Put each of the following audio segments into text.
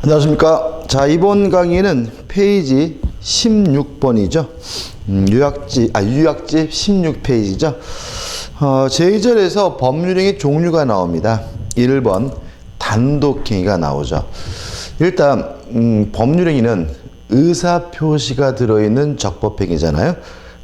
안녕하십니까. 자, 이번 강의는 페이지 16번이죠. 유학집 16페이지죠. 제2절에서 법률행위 종류가 나옵니다. 1번 단독행위가 나오죠. 일단 법률행위는 의사표시가 들어있는 적법행위잖아요.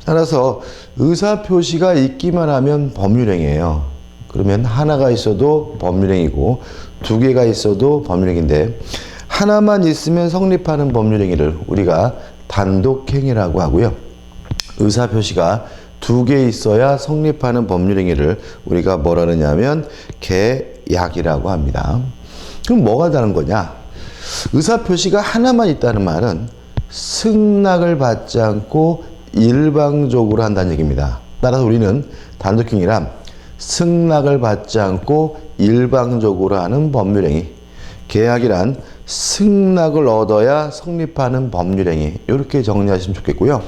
따라서 의사표시가 있기만 하면 법률행위예요. 그러면 하나가 있어도 법률행위고 두 개가 있어도 법률행위인데 하나만 있으면 성립하는 법률행위를 우리가 단독행위라고 하고요. 의사표시가 두 개 있어야 성립하는 법률행위를 우리가 뭐라 그러냐면 계약이라고 합니다. 그럼 뭐가 다른 거냐? 의사표시가 하나만 있다는 말은 승낙을 받지 않고 일방적으로 한다는 얘기입니다. 따라서 우리는 단독행위란 승낙을 받지 않고 일방적으로 하는 법률행위, 계약이란 승낙을 얻어야 성립하는 법률행위, 이렇게 정리하시면 좋겠고요.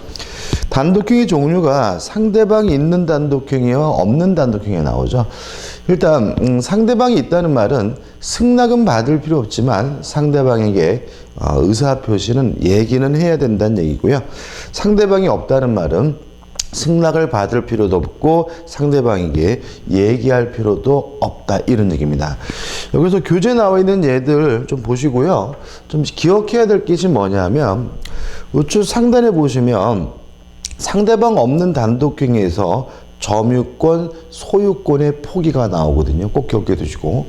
단독행위 종류가 상대방이 있는 단독행위와 없는 단독행위가 나오죠. 일단 상대방이 있다는 말은 승낙은 받을 필요 없지만 상대방에게 의사표시는 얘기는 해야 된다는 얘기고요. 상대방이 없다는 말은 승낙을 받을 필요도 없고 상대방에게 얘기할 필요도 없다, 이런 얘기입니다. 여기서 교재에 나와 있는 예들 좀 보시고요. 좀 기억해야 될 것이 뭐냐면 우측 상단에 보시면 상대방 없는 단독행위에서 점유권, 소유권의 포기가 나오거든요. 꼭 기억해 두시고,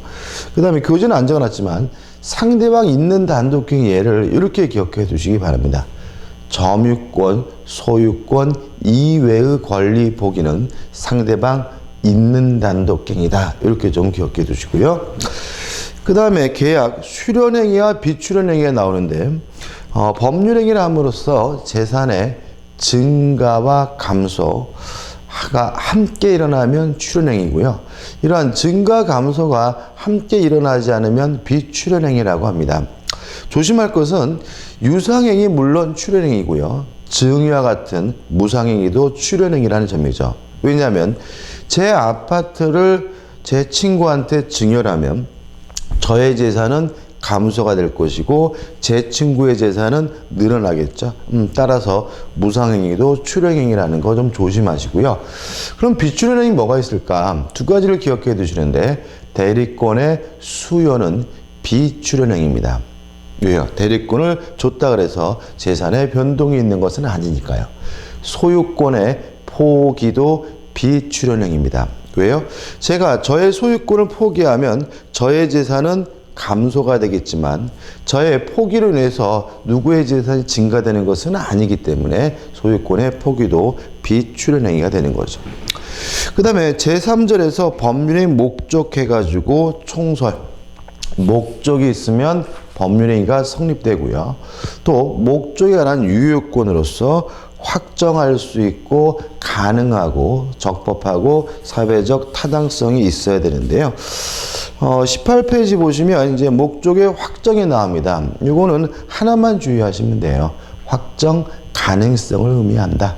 그 다음에 교재는 안 적어놨지만 상대방 있는 단독행위 예를 이렇게 기억해 두시기 바랍니다. 점유권, 소유권 이외의 권리 포기는 상대방 있는 단독행위다, 이렇게 좀 기억해 두시고요. 그 다음에 계약, 수련행위와 비출연행위가 나오는데 법률행위를 함으로써 재산의 증가와 감소가 함께 일어나면 출연행위고요. 이러한 증가 감소가 함께 일어나지 않으면 비출연행위라고 합니다. 조심할 것은 유상행위 물론 출연행위고요. 증여와 같은 무상행위도 출연행위라는 점이죠. 왜냐하면 제 아파트를 제 친구한테 증여하면 저의 재산은 감소가 될 것이고 제 친구의 재산은 늘어나겠죠. 따라서 무상행위도 출연행위라는 거 좀 조심하시고요. 그럼 비출연행위 뭐가 있을까? 두 가지를 기억해 두시는데 대리권의 수요는 비출연행위입니다. 왜요? 대리권을 줬다 그래서 재산에 변동이 있는 것은 아니니까요. 소유권의 포기도 비출연행위입니다. 왜요? 제가 저의 소유권을 포기하면 저의 재산은 감소가 되겠지만 저의 포기로 인해서 누구의 재산이 증가되는 것은 아니기 때문에 소유권의 포기도 비출연행위가 되는 거죠. 그 다음에 제3절에서 법률행위 목적 해가지고 총설, 목적이 있으면 법률행위가 성립되고요. 또 목적에 관한 유효권으로서 확정할 수 있고 가능하고 적법하고 사회적 타당성이 있어야 되는데요. 18페이지 보시면 이제 목적의 확정이 나옵니다. 이거는 하나만 주의하시면 돼요. 확정 가능성을 의미한다.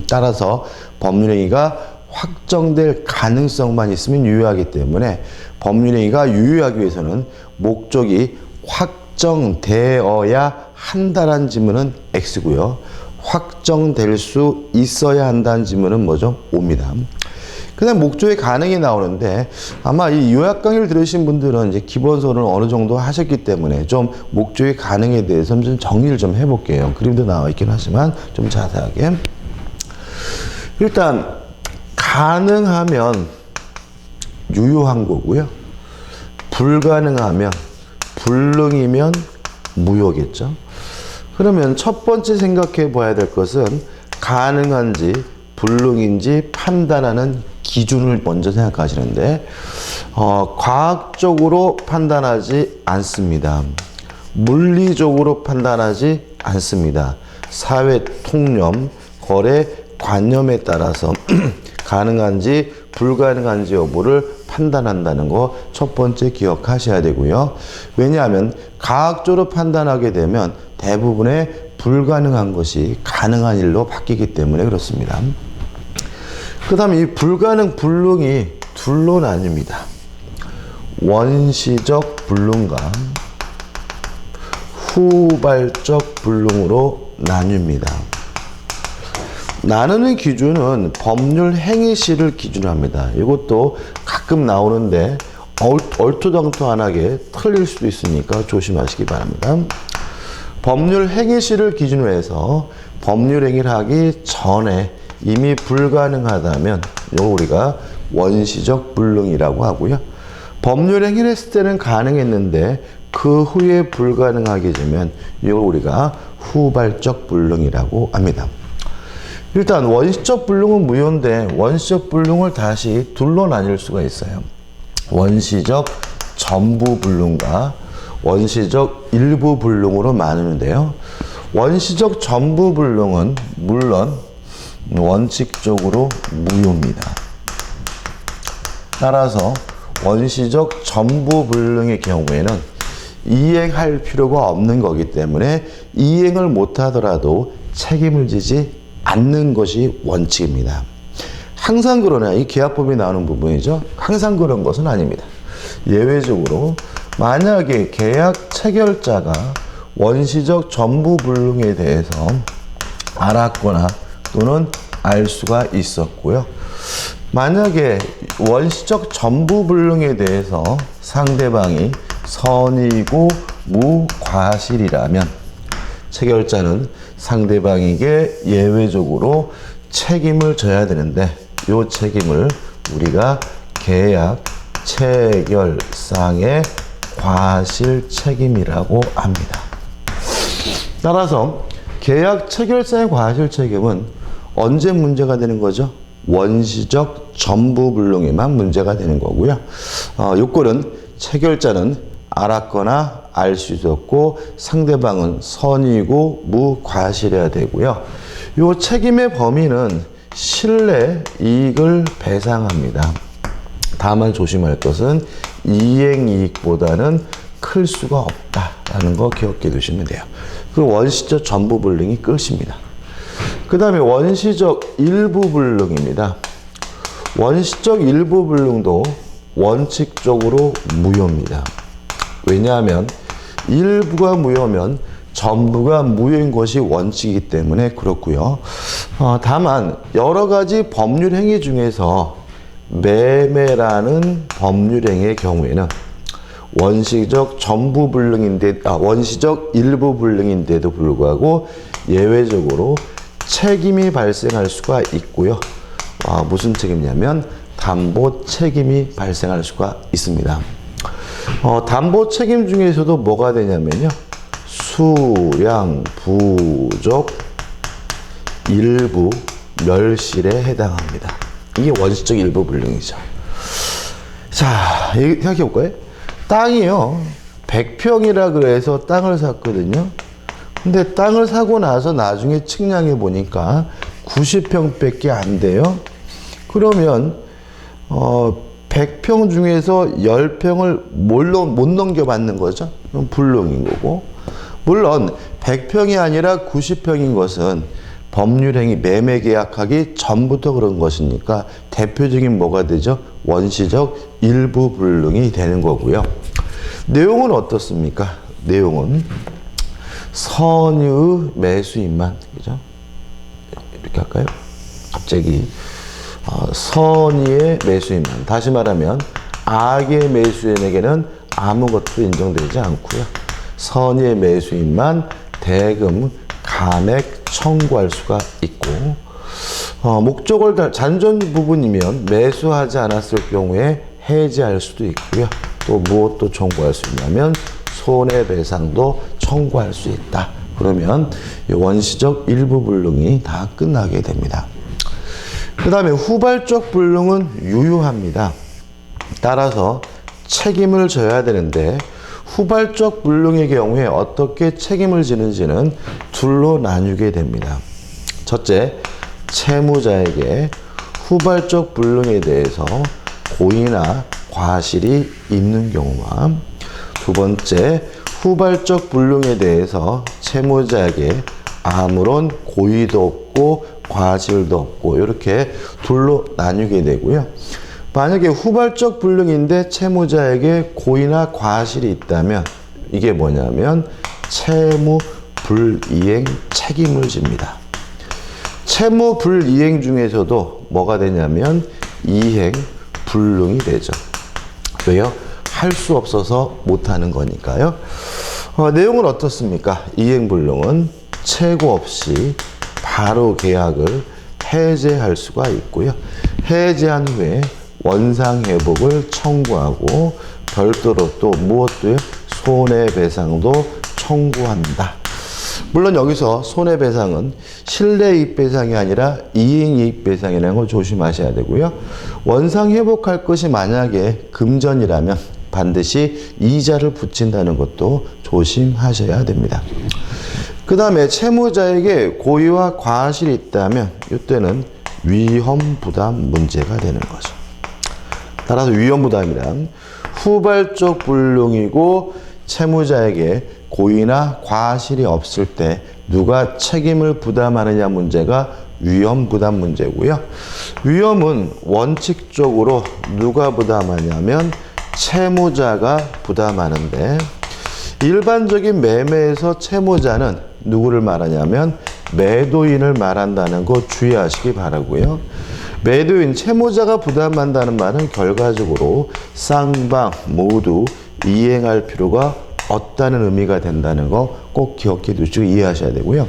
따라서 법률행위가 확정될 가능성만 있으면 유효하기 때문에 법률행위가 유효하기 위해서는 목적이 확정되어야 한다는 지문은 X고요. 확정될 수 있어야 한다는 지문은 뭐죠? O입니다. 그 다음 목적의 가능이 나오는데 아마 이 요약 강의를 들으신 분들은 이제 기본서를 어느 정도 하셨기 때문에 좀 목적의 가능에 대해서 좀 정리를 좀 해볼게요. 그림도 나와 있긴 하지만 좀 자세하게. 일단 가능하면 유효한 거고요. 불가능하면, 불능이면 무효겠죠. 그러면 첫 번째 생각해 봐야 될 것은 가능한지 불능인지 판단하는 기준을 먼저 생각하시는데 과학적으로 판단하지 않습니다. 물리적으로 판단하지 않습니다. 사회 통념, 거래 관념에 따라서 가능한지 불가능한지 여부를 판단한다는 거 첫 번째 기억하셔야 되고요. 왜냐하면 과학적으로 판단하게 되면 대부분의 불가능한 것이 가능한 일로 바뀌기 때문에 그렇습니다. 그 다음에 이 불가능, 불능이 둘로 나뉩니다. 원시적 불능과 후발적 불능으로 나뉩니다. 나누는 기준은 법률 행위시를 기준으로 합니다. 이것도 가끔 나오는데 얼토당토안하게 틀릴 수도 있으니까 조심하시기 바랍니다. 법률 행위시를 기준으로 해서 법률 행위를 하기 전에 이미 불가능하다면 이걸 우리가 원시적 불능이라고 하고요. 법률 행위를 했을 때는 가능했는데 그 후에 불가능하게 되면 이걸 우리가 후발적 불능이라고 합니다. 일단 원시적 불능은 무효인데 원시적 불능을 다시 둘로 나뉠 수가 있어요. 원시적 전부 불능과 원시적 일부 불능으로 나누는데요. 원시적 전부 불능은 물론 원칙적으로 무효입니다. 따라서 원시적 전부 불능의 경우에는 이행할 필요가 없는 거기 때문에 이행을 못하더라도 책임을 지지 않는 것이 원칙입니다. 항상 그러냐, 이 계약법이 나오는 부분이죠. 항상 그런 것은 아닙니다. 예외적으로 만약에 계약 체결자가 원시적 전부 불능에 대해서 알았거나 또는 알 수가 있었고요. 만약에 원시적 전부 불능에 대해서 상대방이 선의고 무과실이라면 체결자는 상대방에게 예외적으로 책임을 져야 되는데 이 책임을 우리가 계약 체결상의 과실 책임이라고 합니다. 따라서 계약 체결상의 과실 책임은 언제 문제가 되는 거죠? 원시적 전부 불능에만 문제가 되는 거고요. 요건은 체결자는 알았거나 알 수 있었고 상대방은 선의고 무과실해야 되고요. 요 책임의 범위는 신뢰 이익을 배상합니다. 다만 조심할 것은 이행이익보다는 클 수가 없다라는 거 기억해 두시면 돼요. 그 원시적 전부 불능이 끝입니다. 그 다음에 원시적 일부 불능입니다. 원시적 일부 불능도 원칙적으로 무효입니다. 왜냐하면 일부가 무효면 전부가 무효인 것이 원칙이기 때문에 그렇고요. 다만 여러 가지 법률 행위 중에서 매매라는 법률 행위의 경우에는 원시적 전부 불능인데 원시적 일부 불능인데도 불구하고 예외적으로 책임이 발생할 수가 있고요. 무슨 책임이냐면 담보 책임이 발생할 수가 있습니다. 담보 책임 중에서도 뭐가 되냐면요. 수량 부족 일부 멸실에 해당합니다. 이게 원시적 일부 불능이죠. 자, 생각해 볼까요? 땅이요. 100평이라 그래서 땅을 샀거든요. 근데 땅을 사고 나서 나중에 측량해 보니까 90평밖에 안 돼요. 그러면 100평 중에서 10평을 못 넘겨받는 거죠. 그럼 불능인 거고. 물론 100평이 아니라 90평인 것은 법률행위 매매 계약하기 전부터 그런 것이니까 대표적인 뭐가 되죠? 원시적 일부 불능이 되는 거고요. 내용은 어떻습니까? 내용은 선의 매수인만, 그죠? 이렇게 할까요? 갑자기 선의의 매수인만. 다시 말하면 악의 매수인에게는 아무것도 인정되지 않고요. 선의의 매수인만 대금 감액 청구할 수가 있고, 목적을 잔존 부분이면 매수하지 않았을 경우에 해지할 수도 있고요. 또 무엇도 청구할 수 있냐면 손해배상도 청구할 수 있다. 그러면 원시적 일부 불능이 다 끝나게 됩니다. 그 다음에 후발적 불능은 유효합니다. 따라서 책임을 져야 되는데 후발적 불능의 경우에 어떻게 책임을 지는지는 둘로 나뉘게 됩니다. 첫째, 채무자에게 후발적 불능에 대해서 고의나 과실이 있는 경우와, 두 번째, 후발적 불능에 대해서 채무자에게 아무런 고의도 없고 과실도 없고 이렇게 둘로 나뉘게 되고요. 만약에 후발적 불능인데 채무자에게 고의나 과실이 있다면 이게 뭐냐면 채무 불이행 책임을 집니다. 채무 불이행 중에서도 뭐가 되냐면 이행 불능이 되죠. 왜요? 할 수 없어서 못하는 거니까요. 내용은 어떻습니까? 이행 불능은 최고 없이 바로 계약을 해제할 수가 있고요. 해제한 후에 원상회복을 청구하고 별도로 또 무엇도요? 손해배상도 청구한다. 물론 여기서 손해배상은 실내이익배상이 아니라 이행이익배상이라는 걸 조심하셔야 되고요. 원상회복할 것이 만약에 금전이라면 반드시 이자를 붙인다는 것도 조심하셔야 됩니다. 그 다음에 채무자에게 고의와 과실이 있다면 이때는 위험부담 문제가 되는 거죠. 따라서 위험부담이란 후발적 불능이고 채무자에게 고의나 과실이 없을 때 누가 책임을 부담하느냐 문제가 위험부담 문제고요. 위험은 원칙적으로 누가 부담하냐면 채무자가 부담하는데 일반적인 매매에서 채무자는 누구를 말하냐면 매도인을 말한다는 거 주의하시기 바라고요. 매도인, 채무자가 부담한다는 말은 결과적으로 쌍방 모두 이행할 필요가 없다는 의미가 된다는 거 꼭 기억해 두시고 이해하셔야 되고요.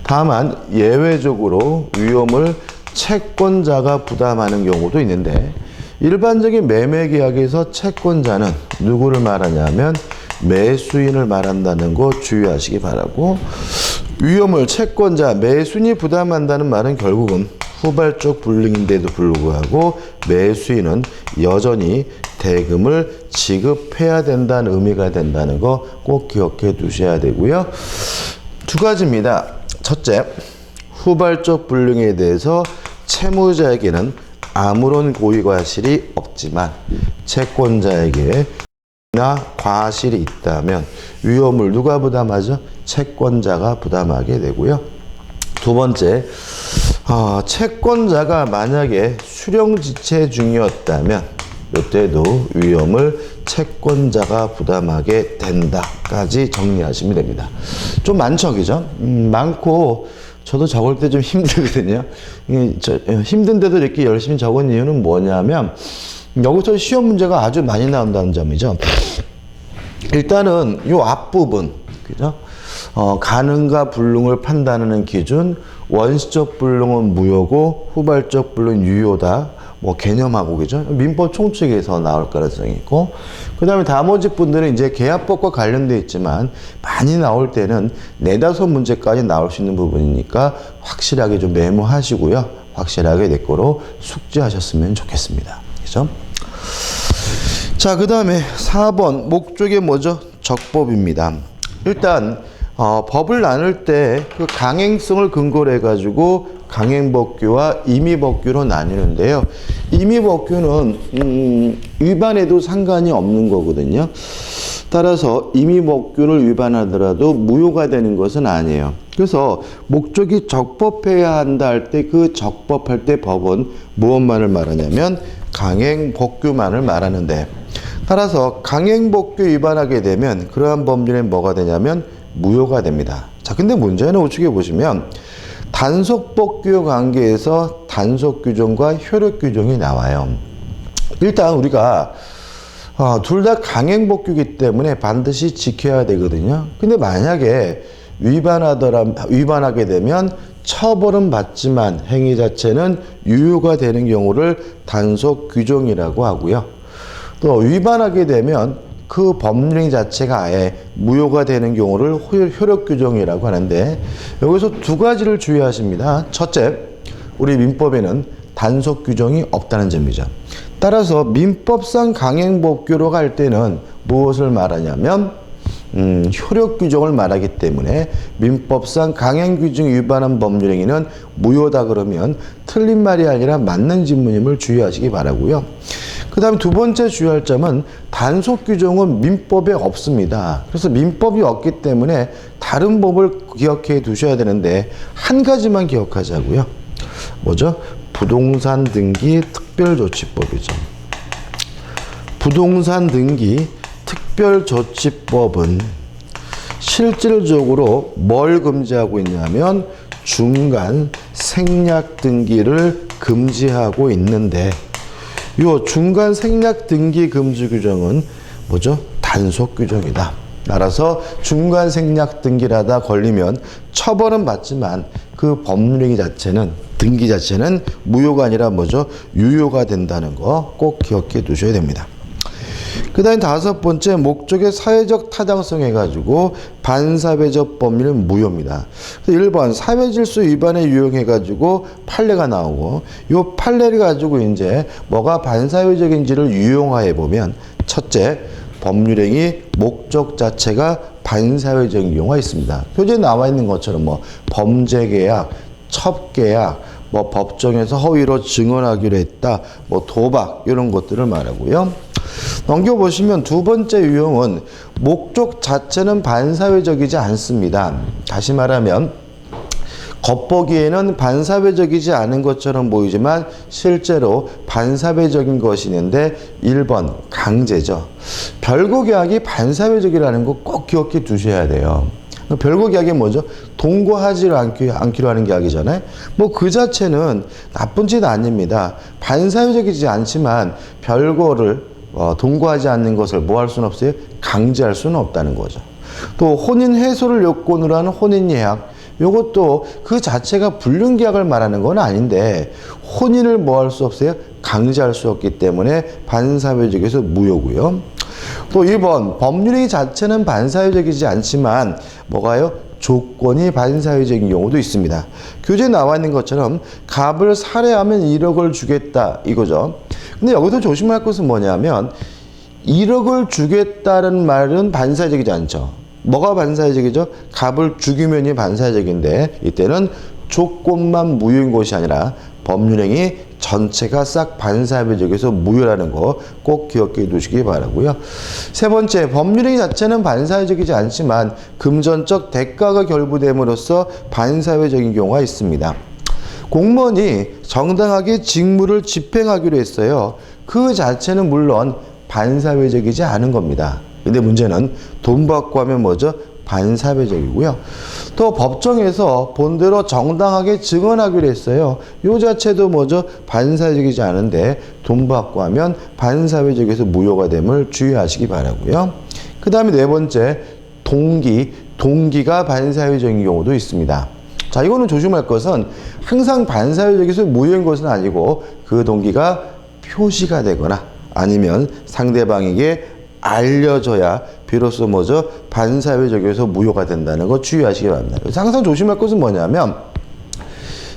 다만 예외적으로 위험을 채권자가 부담하는 경우도 있는데 일반적인 매매 계약에서 채권자는 누구를 말하냐면 매수인을 말한다는 거 주의하시기 바라고, 위험을 채권자, 매수인이 부담한다는 말은 결국은 후발적 불능인데도 불구하고 매수인은 여전히 대금을 지급해야 된다는 의미가 된다는 거 꼭 기억해 두셔야 되고요. 두 가지입니다. 첫째, 후발적 불능에 대해서 채무자에게는 아무런 고의 과실이 없지만 채권자에게 나 과실이 있다면 위험을 누가 부담하죠? 채권자가 부담하게 되고요. 두 번째, 채권자가 만약에 수령지체 중이었다면 이때도 위험을 채권자가 부담하게 된다까지 정리하시면 됩니다. 좀 많죠, 그죠? 많고 저도 적을 때 좀 힘들거든요. 힘든데도 이렇게 열심히 적은 이유는 뭐냐면 여기서 시험 문제가 아주 많이 나온다는 점이죠. 일단은 이 앞부분, 그죠? 가능과 불능을 판단하는 기준, 원시적 불능은 무효고 후발적 불능은 유효다. 뭐 개념하고, 그죠? 민법 총칙에서 나올 가능성이 있고, 그 다음에 나머지 분들은 이제 계약법과 관련돼 있지만 많이 나올 때는 4-5 문제까지 나올 수 있는 부분이니까 확실하게 좀 메모하시고요. 확실하게 내 거로 숙지하셨으면 좋겠습니다. 그죠? 자, 그 다음에 4번 목적이 뭐죠? 적법입니다. 일단 법을 나눌 때 그 강행성을 근거로 해가지고 강행법규와 임의법규로 나뉘는데요. 임의법규는 위반해도 상관이 없는 거거든요. 따라서 임의법규를 위반하더라도 무효가 되는 것은 아니에요. 그래서 목적이 적법해야 한다 할 때 그 적법할 때 법은 무엇만을 말하냐면 강행법규만을 말하는데, 따라서 강행법규 위반하게 되면 그러한 법률엔 뭐가 되냐면 무효가 됩니다. 자, 근데 문제는 우측에 보시면 단속법규 관계에서 단속규정과 효력규정이 나와요. 일단 우리가 둘 다 강행법규이기 때문에 반드시 지켜야 되거든요. 근데 만약에 위반하게 되면 처벌은 받지만 행위 자체는 유효가 되는 경우를 단속규정이라고 하고요. 또 위반하게 되면 그 법령 자체가 아예 무효가 되는 경우를 효력규정이라고 하는데, 여기서 두 가지를 주의하십니다. 첫째, 우리 민법에는 단속규정이 없다는 점이죠. 따라서 민법상 강행법규로 갈 때는 무엇을 말하냐면 효력규정을 말하기 때문에 민법상 강행규정 위반한 법률행위는 무효다 그러면 틀린 말이 아니라 맞는 질문임을 주의하시기 바라고요. 그 다음에 두 번째 주의할 점은 단속규정은 민법에 없습니다. 그래서 민법이 없기 때문에 다른 법을 기억해 두셔야 되는데 한 가지만 기억하자고요. 뭐죠? 부동산 등기 특별조치법이죠. 부동산 등기 특별조치법은 실질적으로 뭘 금지하고 있냐면 중간 생략 등기를 금지하고 있는데 이 중간 생략 등기 금지 규정은 뭐죠? 단속 규정이다. 따라서 중간 생략 등기를 하다 걸리면 처벌은 받지만 그 법률행위 자체는 등기 자체는 무효가 아니라 뭐죠? 유효가 된다는 거 꼭 기억해 두셔야 됩니다. 그 다음에 다섯 번째, 목적의 사회적 타당성 해가지고 반사회적 법률은 무효입니다. 1번 사회질서 위반에 유용해가지고 판례가 나오고 이 판례를 가지고 이제 뭐가 반사회적인지를 유용화해 보면 첫째, 법률행위 목적 자체가 반사회적인 경우가 있습니다. 표지에 나와 있는 것처럼 뭐 범죄계약, 첩계약, 뭐 법정에서 허위로 증언하기로 했다, 뭐 도박 이런 것들을 말하고요. 넘겨보시면 두 번째 유형은 목적 자체는 반사회적이지 않습니다. 다시 말하면 겉보기에는 반사회적이지 않은 것처럼 보이지만 실제로 반사회적인 것이 있는데 1번 강제죠. 별거계약이 반사회적이라는 거 꼭 기억해 두셔야 돼요. 별거계약이 뭐죠? 동거하지 않기로 하는 계약이잖아요. 뭐 그 자체는 나쁜 짓 아닙니다. 반사회적이지 않지만 별거를 동거하지 않는 것을 뭐 할 수는 없어요? 강제할 수는 없다는 거죠. 또 혼인 해소를 요건으로 하는 혼인예약, 요것도 그 자체가 불륜계약을 말하는 건 아닌데 혼인을 뭐 할 수 없어요? 강제할 수 없기 때문에 반사회적에서 무효고요. 또 2번 법률행위 자체는 반사회적이지 않지만 뭐가요? 조건이 반사회적인 경우도 있습니다. 교재에 나와 있는 것처럼 갑을 살해하면 1억을 주겠다 이거죠. 근데 여기서 조심할 것은 뭐냐면 1억을 주겠다는 말은 반사회적이지 않죠. 뭐가 반사회적이죠? 갑을 죽이면이 반사회적인데 이때는 조건만 무효인 것이 아니라 법률행위 전체가 싹 반사회적에서 무효라는 거 꼭 기억해 두시기 바라고요. 세 번째, 법률행위 자체는 반사회적이지 않지만 금전적 대가가 결부됨으로써 반사회적인 경우가 있습니다. 공무원이 정당하게 직무를 집행하기로 했어요. 그 자체는 물론 반사회적이지 않은 겁니다. 근데 문제는 돈 받고 하면 뭐죠? 반사회적이고요. 또 법정에서 본대로 정당하게 증언하기로 했어요. 이 자체도 뭐죠? 반사회적이지 않은데 돈 받고 하면 반사회적에서 무효가 됨을 주의하시기 바라고요. 그 다음에 네 번째, 동기가 반사회적인 경우도 있습니다. 자, 이거는 조심할 것은 항상 반사회적에서 무효인 것은 아니고 그 동기가 표시가 되거나 아니면 상대방에게 알려져야 비로소 뭐죠? 반사회적에서 무효가 된다는 거 주의하시기 바랍니다. 그래서 항상 조심할 것은 뭐냐면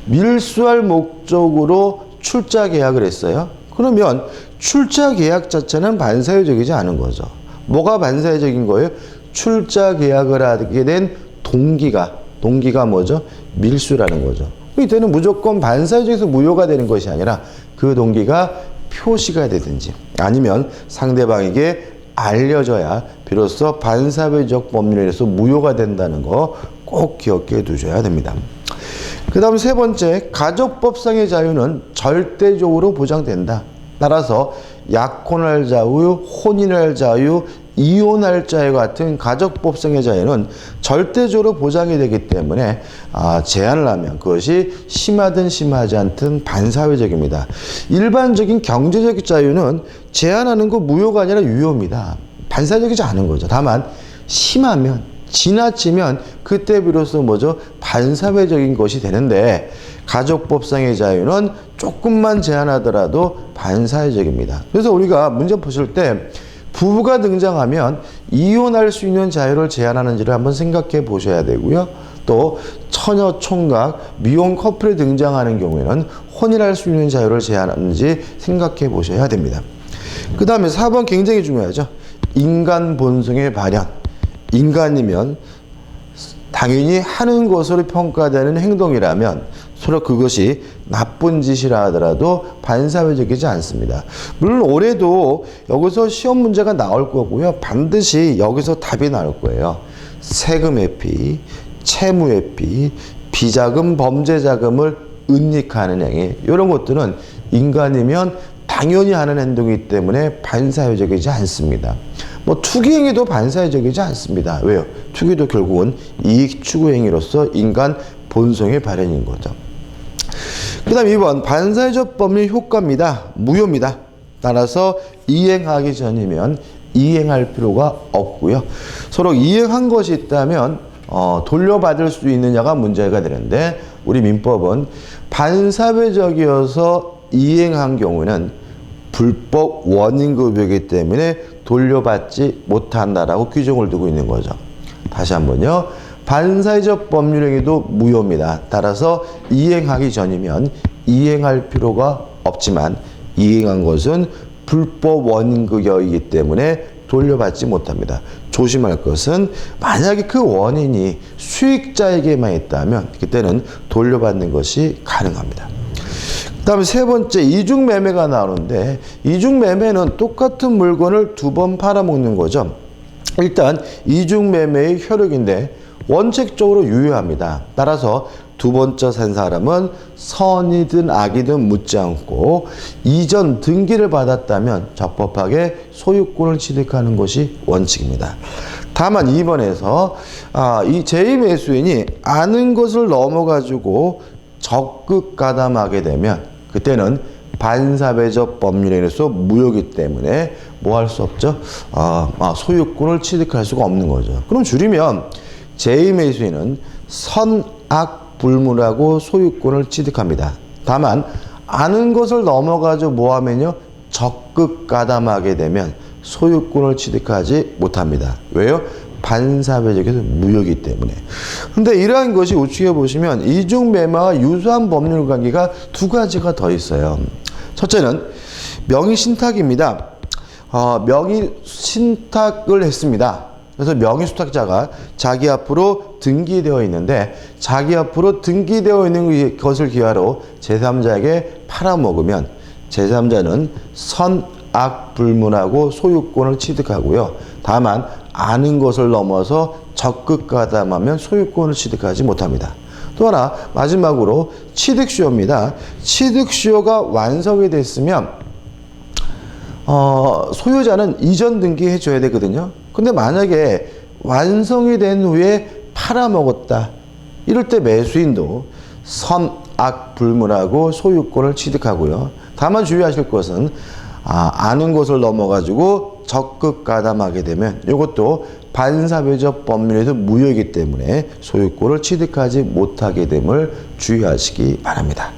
밀수할 목적으로 출자 계약을 했어요. 그러면 출자 계약 자체는 반사회적이지 않은 거죠. 뭐가 반사회적인 거예요? 출자 계약을 하게 된 동기가 뭐죠? 밀수라는 거죠. 이때는 무조건 반사회적에서 무효가 되는 것이 아니라 그 동기가 표시가 되든지 아니면 상대방에게 알려져야 비로소 반사회적 법률에서 무효가 된다는 거 꼭 기억해 두셔야 됩니다. 그 다음 세 번째, 가족법상의 자유는 절대적으로 보장된다. 따라서 약혼할 자유, 혼인할 자유, 이혼할 자유 같은 가족법상의 자유는 절대적으로 보장이 되기 때문에 제한을 하면 그것이 심하든 심하지 않든 반사회적입니다. 일반적인 경제적 자유는 제한하는 거 무효가 아니라 유효입니다. 반사회적이지 않은 거죠. 다만 심하면 지나치면 그때 비로소 뭐죠? 반사회적인 것이 되는데 가족법상의 자유는 조금만 제한하더라도 반사회적입니다. 그래서 우리가 문제 보실 때 부부가 등장하면 이혼할 수 있는 자유를 제한하는지를 한번 생각해 보셔야 되고요. 또 처녀, 총각, 미혼 커플이 등장하는 경우에는 혼인할 수 있는 자유를 제한하는지 생각해 보셔야 됩니다. 그 다음에 4번 굉장히 중요하죠. 인간 본성의 발현. 인간이면 당연히 하는 것으로 평가되는 행동이라면 서로 그것이 나쁜 짓이라 하더라도 반사회적이지 않습니다. 물론 올해도 여기서 시험 문제가 나올 거고요. 반드시 여기서 답이 나올 거예요. 세금 회피, 채무 회피, 비자금, 범죄 자금을 은닉하는 행위, 이런 것들은 인간이면 당연히 하는 행동이기 때문에 반사회적이지 않습니다. 뭐 투기행위도 반사회적이지 않습니다. 왜요? 투기도 결국은 이익 추구 행위로서 인간 본성의 발현인 거죠. 그 다음 2번 반사회적 법률 효과입니다. 무효입니다. 따라서 이행하기 전이면 이행할 필요가 없고요. 서로 이행한 것이 있다면 돌려받을 수 있느냐가 문제가 되는데 우리 민법은 반사회적이어서 이행한 경우는 불법 원인급여이기 때문에 돌려받지 못한다라고 규정을 두고 있는 거죠. 다시 한번요. 반사회적 법률행위도 무효입니다. 따라서 이행하기 전이면 이행할 필요가 없지만 이행한 것은 불법 원인급여이기 때문에 돌려받지 못합니다. 조심할 것은 만약에 그 원인이 수익자에게만 있다면 그때는 돌려받는 것이 가능합니다. 그 다음에 세 번째 이중매매가 나오는데 이중매매는 똑같은 물건을 두 번 팔아먹는 거죠. 일단 이중매매의 효력인데 원칙적으로 유효합니다. 따라서 두 번째 산 사람은 선이든 악이든 묻지 않고 이전 등기를 받았다면 적법하게 소유권을 취득하는 것이 원칙입니다. 다만 2번에서 이 제2매수인이 아는 것을 넘어가지고 적극 가담하게 되면 그때는 반사회적 법률행위로서 무효이기 때문에 뭐 할 수 없죠? 소유권을 취득할 수가 없는 거죠. 그럼 줄이면 제2매수인은 선악 불문하고 소유권을 취득합니다. 다만 아는 것을 넘어가지고 뭐 하면요? 적극 가담하게 되면 소유권을 취득하지 못합니다. 왜요? 반사회적에서 무효이기 때문에. 근데 이러한 것이 우측에 보시면 이중매매와 유사한 법률 관계가 두 가지가 더 있어요. 첫째는 명의신탁입니다. 명의신탁을 했습니다. 그래서 명의수탁자가 자기 앞으로 등기되어 있는데 자기 앞으로 등기되어 있는 것을 기하로 제3자에게 팔아먹으면 제3자는 선악 불문하고 소유권을 취득하고요. 다만 아는 것을 넘어서 적극 가담하면 소유권을 취득하지 못합니다. 또 하나 마지막으로 취득수요입니다. 취득수요가 완성이 됐으면 소유자는 이전 등기해 줘야 되거든요. 근데 만약에 완성이 된 후에 팔아먹었다. 이럴 때 매수인도 선악 불문하고 소유권을 취득하고요. 다만 주의하실 것은 아는 것을 넘어가지고 적극 가담하게 되면 이것도 반사회적 법률에서 무효이기 때문에 소유권을 취득하지 못하게 됨을 주의하시기 바랍니다.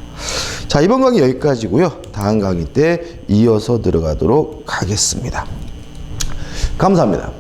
자, 이번 강의 여기까지고요. 다음 강의 때 이어서 들어가도록 하겠습니다. 감사합니다.